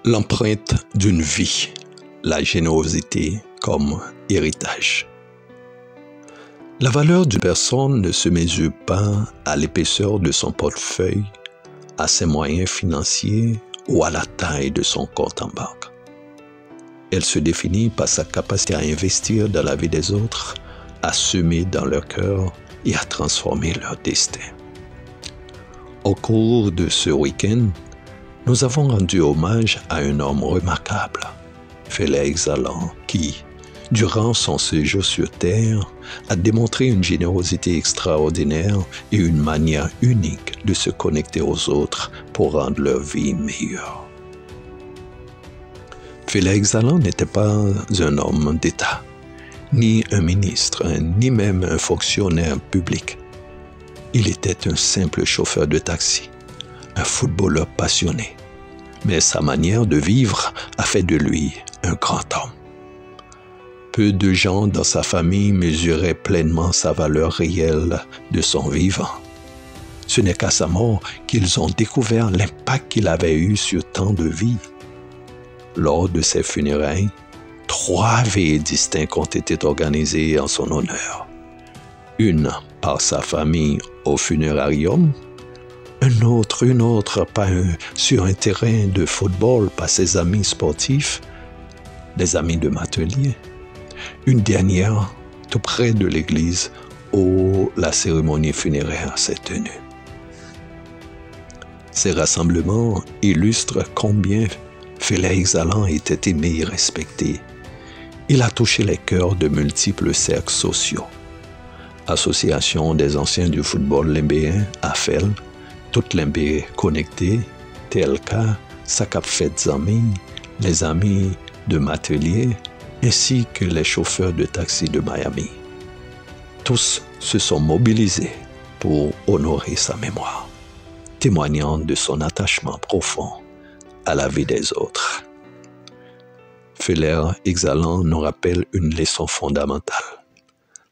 L'empreinte d'une vie, la générosité comme héritage. La valeur d'une personne ne se mesure pas à l'épaisseur de son portefeuille, à ses moyens financiers ou à la taille de son compte en banque. Elle se définit par sa capacité à investir dans la vie des autres, à semer dans leur cœur et à transformer leur destin. Au cours de ce week-end, nous avons rendu hommage à un homme remarquable, Félix Allen, qui, durant son séjour sur Terre, a démontré une générosité extraordinaire et une manière unique de se connecter aux autres pour rendre leur vie meilleure. Félix Allen n'était pas un homme d'État, ni un ministre, ni même un fonctionnaire public. Il était un simple chauffeur de taxi, un footballeur passionné, mais sa manière de vivre a fait de lui un grand homme. Peu de gens dans sa famille mesuraient pleinement sa valeur réelle de son vivant. Ce n'est qu'à sa mort qu'ils ont découvert l'impact qu'il avait eu sur tant de vies. Lors de ses funérailles, 3 veillées distinctes ont été organisées en son honneur. Une par sa famille au funérarium, une autre sur un terrain de football par ses amis sportifs, des amis de Matelier, une dernière tout près de l'église où la cérémonie funéraire s'est tenue. Ces rassemblements illustrent combien Félix Allen était aimé et respecté. Il a touché les cœurs de multiples cercles sociaux. Association des anciens du football limbéen, AFEL, toutes limbé connectées, TLK, Sakap Fêtes Amis, les amis de Matelier, ainsi que les chauffeurs de taxi de Miami. Tous se sont mobilisés pour honorer sa mémoire, témoignant de son attachement profond à la vie des autres. Félix Allen nous rappelle une leçon fondamentale.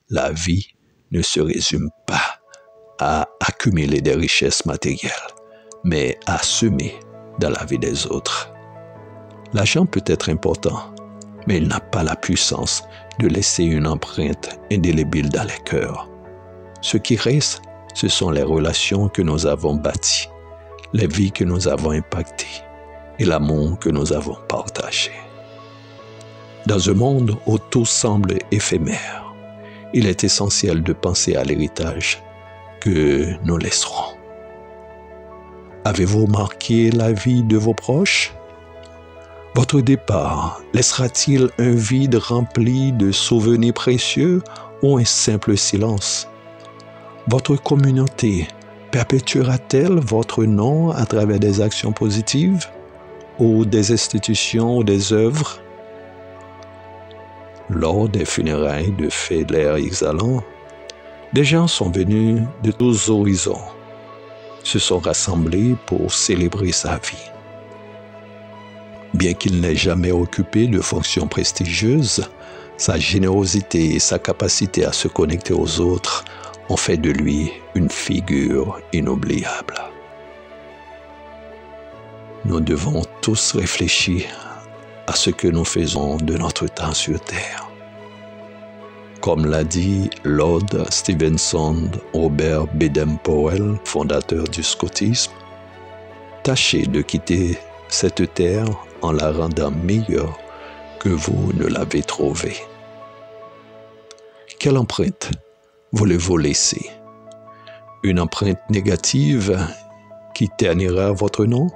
La vie ne se résume pas à accumuler des richesses matérielles, mais à semer dans la vie des autres. L'argent peut être important, mais il n'a pas la puissance de laisser une empreinte indélébile dans les cœurs. Ce qui reste, ce sont les relations que nous avons bâties, les vies que nous avons impactées et l'amour que nous avons partagé. Dans un monde où tout semble éphémère, il est essentiel de penser à l'héritage que nous laisserons. Avez-vous marqué la vie de vos proches? Votre départ laissera-t-il un vide rempli de souvenirs précieux ou un simple silence? Votre communauté perpétuera-t-elle votre nom à travers des actions positives ou des institutions ou des œuvres? Lors des funérailles de Félix Allen, des gens sont venus de tous horizons, se sont rassemblés pour célébrer sa vie. Bien qu'il n'ait jamais occupé de fonctions prestigieuses, sa générosité et sa capacité à se connecter aux autres ont fait de lui une figure inoubliable. Nous devons tous réfléchir à ce que nous faisons de notre temps sur Terre. Comme l'a dit Lord Stevenson Robert Baden-Powell, fondateur du scoutisme, tâchez de quitter cette terre en la rendant meilleure que vous ne l'avez trouvée. Quelle empreinte voulez-vous laisser? Une empreinte négative qui ternira votre nom?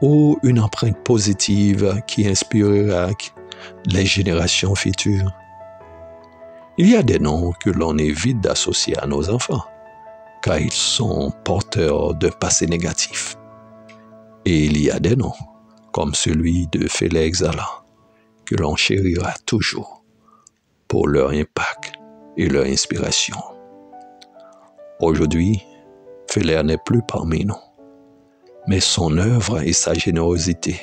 Ou une empreinte positive qui inspirera les générations futures? Il y a des noms que l'on évite d'associer à nos enfants, car ils sont porteurs d'un passé négatif. Et il y a des noms, comme celui de Félix Allen, que l'on chérira toujours pour leur impact et leur inspiration. Aujourd'hui, Félix n'est plus parmi nous, mais son œuvre et sa générosité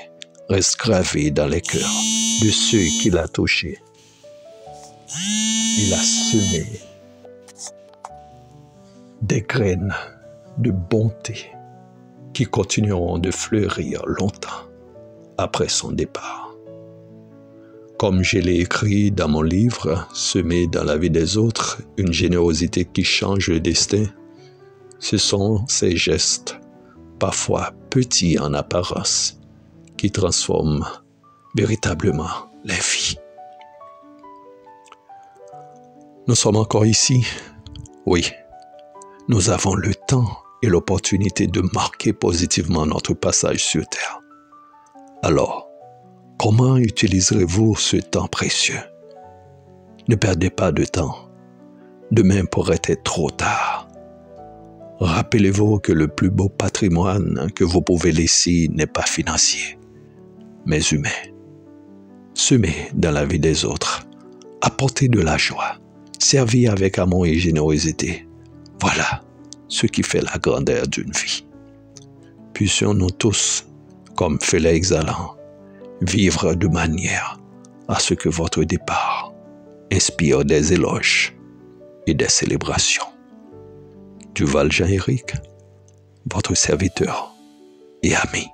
restent gravées dans les cœurs de ceux qu'il a touchés. Il a semé des graines de bonté qui continueront de fleurir longtemps après son départ. Comme je l'ai écrit dans mon livre, Semer dans la vie des autres, une générosité qui change le destin, ce sont ces gestes, parfois petits en apparence, qui transforment véritablement les vies. Nous sommes encore ici. Oui, nous avons le temps et l'opportunité de marquer positivement notre passage sur Terre. Alors, comment utiliserez-vous ce temps précieux? Ne perdez pas de temps. Demain pourrait être trop tard. Rappelez-vous que le plus beau patrimoine que vous pouvez laisser n'est pas financier, mais humain. Semez dans la vie des autres. Apportez de la joie. Servez avec amour et générosité. Voilà ce qui fait la grandeur d'une vie. Puissions-nous tous, comme fêlés exhalants, vivre de manière à ce que votre départ inspire des éloges et des célébrations. Duval Jean-Éric, votre serviteur et ami.